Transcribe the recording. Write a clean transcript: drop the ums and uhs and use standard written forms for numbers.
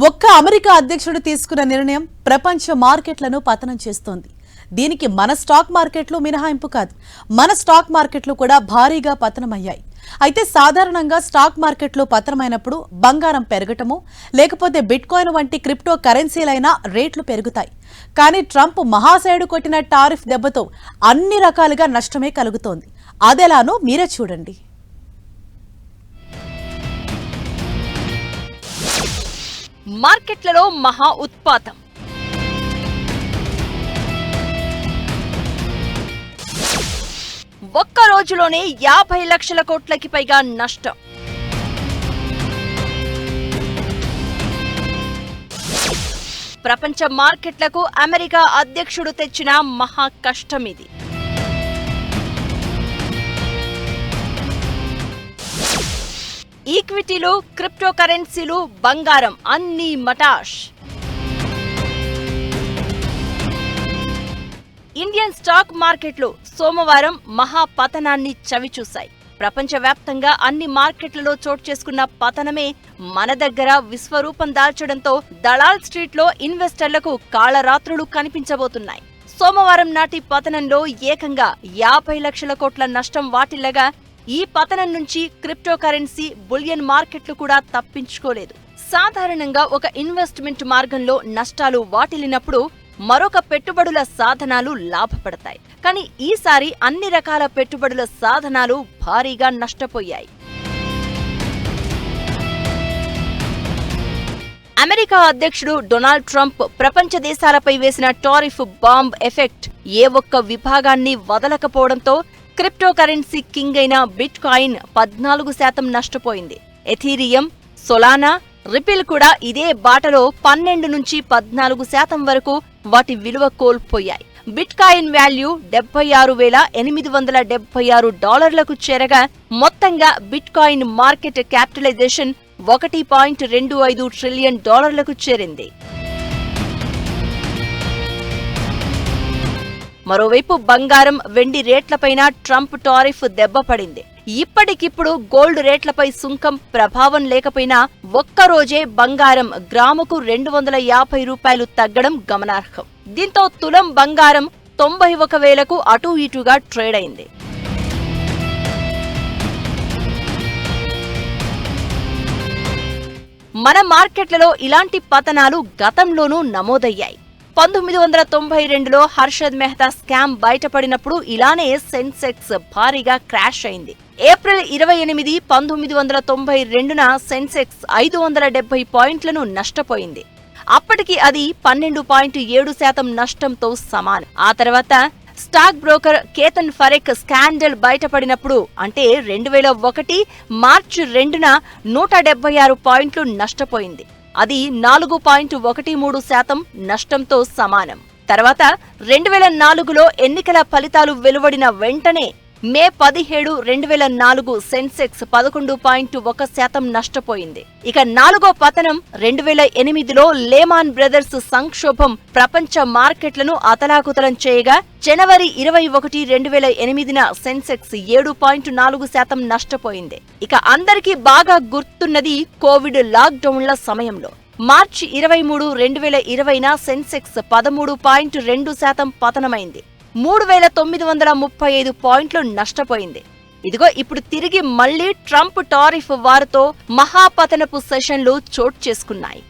ఒక్క అమెరికా అధ్యక్షుడు తీసుకున్న నిర్ణయం ప్రపంచ మార్కెట్లను పతనం చేస్తోంది. దీనికి మన స్టాక్ మార్కెట్లు మినహాయింపు కాదు. మన స్టాక్ మార్కెట్లు కూడా భారీగా పతనమయ్యాయి. అయితే సాధారణంగా స్టాక్ మార్కెట్లు పతనమైనప్పుడు బంగారం పెరగటము లేకపోతే బిట్కాయిన్ వంటి క్రిప్టో కరెన్సీలైనా రేట్లు పెరుగుతాయి. కానీ ట్రంప్ మహాశయుడు కొట్టిన టారిఫ్ దెబ్బతో అన్ని రకాలుగా నష్టమే కలుగుతోంది. అదెలానో మీరే చూడండి. మార్కెట్లలో మహా ఉత్పాతం. ఒక్క రోజులోనే 50 లక్షల కోట్లకి పైగా నష్టం. ప్రపంచ మార్కెట్లకు అమెరికా అధ్యక్షుడు తెచ్చిన మహా కష్టం ఇది. ఈక్విటీలు, క్రిప్టో కరెన్సీలు, బంగారం అన్నీ మటాష్. ఇండియన్ స్టాక్ మార్కెట్లు సోమవారం మహాపతనాన్ని చవిచూశాయి. ప్రపంచవ్యాప్తంగా అన్ని మార్కెట్లలో చోటు చేసుకున్న పతనమే మన దగ్గర విశ్వరూపం దాల్చడంతో దళాల్ స్ట్రీట్లో ఇన్వెస్టర్లకు కాళరాత్రులు కనిపించబోతున్నాయి. సోమవారం నాటి పతనంలో ఏకంగా 50 లక్షల కోట్ల నష్టం వాటిల్లగా ఈ పతనం నుంచి క్రిప్టో కరెన్సీ, బులియన్ మార్కెట్లు కూడా తప్పించుకోలేదు. సాధారణంగా ఒక ఇన్వెస్ట్మెంట్ మార్గంలో నష్టాలు వాటిల్లినప్పుడు మరొక పెట్టుబడుల సాధనాలు లాభపడతాయి. కానీ ఈసారి అన్ని రకాల పెట్టుబడుల సాధనాలు భారీగా నష్టపోయాయి. అమెరికా అధ్యక్షుడు డొనాల్డ్ ట్రంప్ ప్రపంచ దేశాలపై వేసిన టారిఫ్ బాంబ్ ఎఫెక్ట్ ఏ ఒక్క విభాగాన్ని వదలకపోవడంతో క్రిప్టో కరెన్సీ కింగ్ అయిన బిట్ కాయిన్ 14% నష్టపోయింది. ఎథీరియం, సొలానా, రిపిల్ కూడా ఇదే బాటలో 12 నుంచి 14% వరకు వాటి విలువ కోల్పోయాయి. బిట్ కాయిన్ వాల్యూ $76,876 చేరగా మొత్తంగా bitcoin market capitalization $1.25 trillion చేరింది. మరోవైపు బంగారం, వెండి రేట్లపైన ట్రంప్ టారిఫ్ దెబ్బపడింది. ఇప్పటికిప్పుడు గోల్డ్ రేట్లపై సుంకం ప్రభావం లేకపోయినా ఒక్కరోజే బంగారం గ్రాముకు $250 తగ్గడం గమనార్హం. దీంతో తులం బంగారం 91,000కు అటూ ఇటూగా ట్రేడ్ అయింది. మన మార్కెట్లలో ఇలాంటి పతనాలు గతంలోనూ నమోదయ్యాయి. 1992లో హర్షద్ మెహతా స్కామ్ బయటపడినప్పుడు ఇలానే సెన్సెక్స్ భారీగా క్రాష్ అయింది. ఏప్రిల్ 28, 1992న సెన్సెక్స్ 570 పాయింట్లను నష్టపోయింది. అప్పటికి అది 12.7% నష్టంతో సమానం. ఆ తర్వాత స్టాక్ బ్రోకర్ కేతన్ ఫరెక్ స్కాండల్ బయటపడినప్పుడు అంటే 2001 మార్చి 2న 176 పాయింట్లు నష్టపోయింది. అది 4.13% నష్టంతో సమానం. తర్వాత 2004లో ఎన్నికల ఫలితాలు వెలువడిన వెంటనే మే 17, 2004 సెన్సెక్స్ 11.1% నష్టపోయింది. ఇక నాలుగో పతనం 2008లో లేమాన్ బ్రదర్స్ సంక్షోభం ప్రపంచ మార్కెట్లను అతలాకుతలం చేయగా జనవరి 21, 2008న సెన్సెక్స్ 7.4% నష్టపోయింది. ఇక అందరికీ బాగా గుర్తున్నది కోవిడ్ లాక్డౌన్ల సమయంలో మార్చి 23, 2020న సెన్సెక్స్ 13.2% పతనమైంది. 3,935 పాయింట్లు నష్టపోయింది. ఇదిగో ఇప్పుడు తిరిగి మళ్లీ ట్రంప్ టారిఫ్ వారితో మహాపతనపు సెషన్లు చోటు చేసుకున్నాయి.